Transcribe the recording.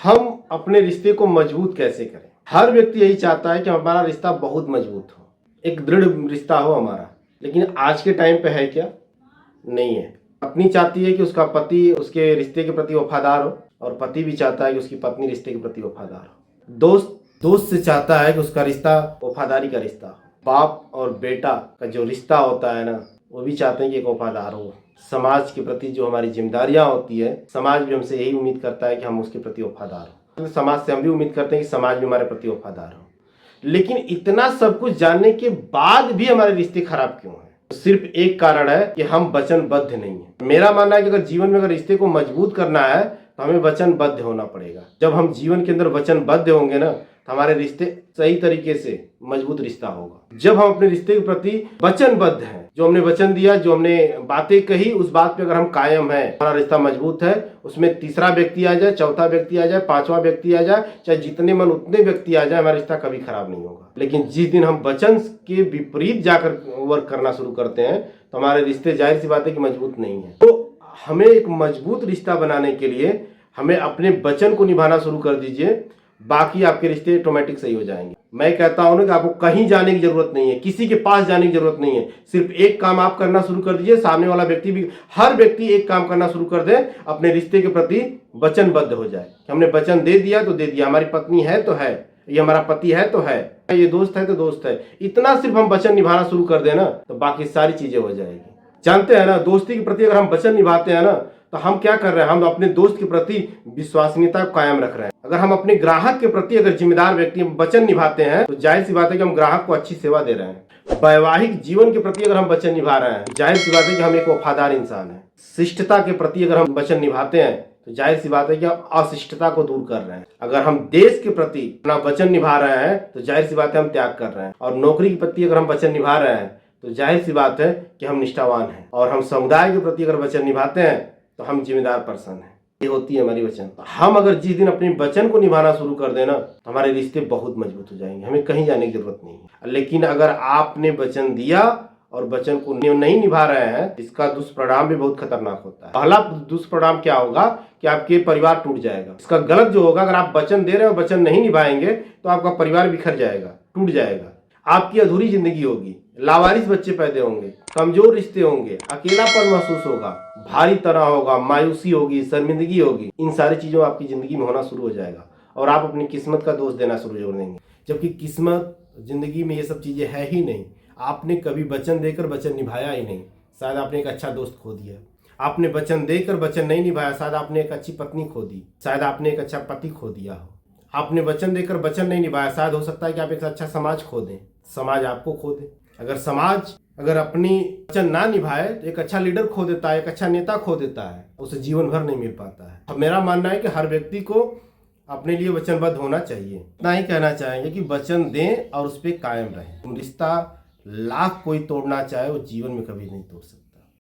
हम अपने रिश्ते को मजबूत कैसे करें। हर व्यक्ति यही चाहता है कि हमारा रिश्ता बहुत मजबूत हो, एक दृढ़ रिश्ता हो हमारा। लेकिन आज के टाइम पे है क्या? नहीं है। पत्नी चाहती है कि उसका पति उसके रिश्ते के प्रति वफादार हो, और पति भी चाहता है कि उसकी पत्नी रिश्ते के प्रति वफादार हो। दोस्त दोस्त से चाहता है कि उसका रिश्ता वफादारी का रिश्ता हो। बाप और बेटा का जो रिश्ता होता है ना, वो भी चाहते हैं कि एक वफादार हो। समाज के प्रति जो हमारी जिम्मेदारियां होती है, समाज भी हमसे यही उम्मीद करता है कि हम उसके प्रति वफादार हो। समाज से हम भी उम्मीद करते हैं कि समाज भी हमारे प्रति वफादार हो। लेकिन इतना सब कुछ जानने के बाद भी हमारे रिश्ते खराब क्यों हैं? सिर्फ एक कारण है कि हम वचनबद्ध नहीं है। मेरा मानना है कि अगर जीवन में अगर रिश्ते को मजबूत करना है तो हमें वचनबद्ध होना पड़ेगा। जब हम जीवन के अंदर वचनबद्ध होंगे ना, तो हमारे रिश्ते सही तरीके से मजबूत रिश्ता होगा। जब हम अपने रिश्ते के प्रति वचनबद्ध हैं, जो हमने वचन दिया, जो हमने बातें कही, उस बात पे अगर हम कायम हैं, हमारा रिश्ता मजबूत है। उसमें तीसरा व्यक्ति आ जाए, चौथा व्यक्ति आ जाए, पांचवा व्यक्ति आ जाए, चाहे जितने मन उतने व्यक्ति आ जाए, हमारा रिश्ता कभी खराब नहीं होगा। लेकिन जिस दिन हम वचन के विपरीत जाकर वर्क करना शुरू करते हैं, तो हमारे रिश्ते जाहिर सी बात है कि मजबूत नहीं है। तो हमें एक मजबूत रिश्ता बनाने के लिए हमें अपने वचन को निभाना शुरू कर दीजिए, बाकी आपके रिश्ते ऑटोमेटिक सही हो जाएंगे। मैं कहता हूं ना कि आपको कहीं जाने की जरूरत नहीं है, किसी के पास जाने की जरूरत नहीं है। सिर्फ एक काम आप करना शुरू कर दीजिए, सामने वाला व्यक्ति भी, हर व्यक्ति एक काम करना शुरू कर दे, अपने रिश्ते के प्रति वचनबद्ध हो जाए। हमने वचन दे दिया तो दे दिया, हमारी पत्नी है तो है, ये हमारा पति है तो है, ये दोस्त है तो दोस्त है। इतना सिर्फ हम वचन निभाना शुरू कर देना, तो बाकी सारी चीजें हो जाएगी। जानते हैं ना, दोस्ती के प्रति अगर हम वचन निभाते हैं ना, तो हम क्या कर रहे हैं? हम अपने दोस्त के प्रति विश्वसनीयता कायम रख रहे हैं। अगर हम अपने ग्राहक के प्रति अगर जिम्मेदार व्यक्ति वचन निभाते हैं, तो जाहिर सी बात है कि हम ग्राहक को अच्छी सेवा दे रहे हैं। वैवाहिक जीवन के प्रति अगर हम वचन निभा रहे हैं, जाहिर सी बात है कि हम एक वफादार इंसान हैं। शिष्टता के प्रति अगर हम वचन निभाते हैं, तो जाहिर सी बात है कि हम अशिष्टता को दूर कर रहे हैं। अगर हम देश के प्रति अपना वचन निभा रहे हैं, तो जाहिर सी बात है हम त्याग कर रहे हैं। और नौकरी के प्रति अगर हम वचन निभा रहे हैं, तो जाहिर सी बात है कि हम निष्ठावान हैं। और हम समुदाय के प्रति अगर वचन निभाते हैं, तो हम जिम्मेदार पर्सन हैं। ये होती है हमारी वचन। हम अगर जिस दिन अपने वचन को निभाना शुरू कर देना, तो हमारे रिश्ते बहुत मजबूत हो जाएंगे, हमें कहीं जाने की जरूरत नहीं है। लेकिन अगर आपने वचन दिया और वचन को नहीं निभा रहे हैं, इसका दुष्परिणाम भी बहुत खतरनाक होता है। पहला दुष्परिणाम क्या होगा कि आपके परिवार टूट जाएगा। इसका गलत जो होगा, अगर आप वचन दे रहे हो, वचन नहीं निभाएंगे, तो आपका परिवार बिखर जाएगा, टूट जाएगा। आपकी अधूरी जिंदगी होगी, लावारिस बच्चे पैदा होंगे, कमजोर रिश्ते होंगे, अकेलापन महसूस होगा, भारी तनाव होगा, मायूसी होगी, शर्मिंदगी होगी। इन सारी चीजों आपकी जिंदगी में होना शुरू हो जाएगा, और आप अपनी किस्मत का दोष देना शुरू कर देंगे। जबकि किस्मत जिंदगी में ये सब चीजें है ही नहीं। आपने कभी वचन देकर वचन निभाया ही नहीं, शायद आपने एक अच्छा दोस्त खो दिया। आपने वचन देकर वचन नहीं निभाया, शायद आपने एक अच्छी पत्नी खो दी, शायद आपने एक अच्छा पति खो दिया हो। आपने वचन देकर वचन नहीं निभाया, शायद हो सकता है कि आप एक अच्छा समाज खो दें, समाज आपको खो दे। अगर समाज अगर अपनी वचन ना निभाए, तो एक अच्छा लीडर खो देता है, एक अच्छा नेता खो देता है, उसे जीवन भर नहीं मिल पाता है। अब मेरा मानना है कि हर व्यक्ति को अपने लिए वचनबद्ध होना चाहिए। इतना ही कहना चाहेंगे कि वचन दें और उस पर कायम रहें। रिश्ता लाख कोई तोड़ना चाहे, वो जीवन में कभी नहीं तोड़ सकता।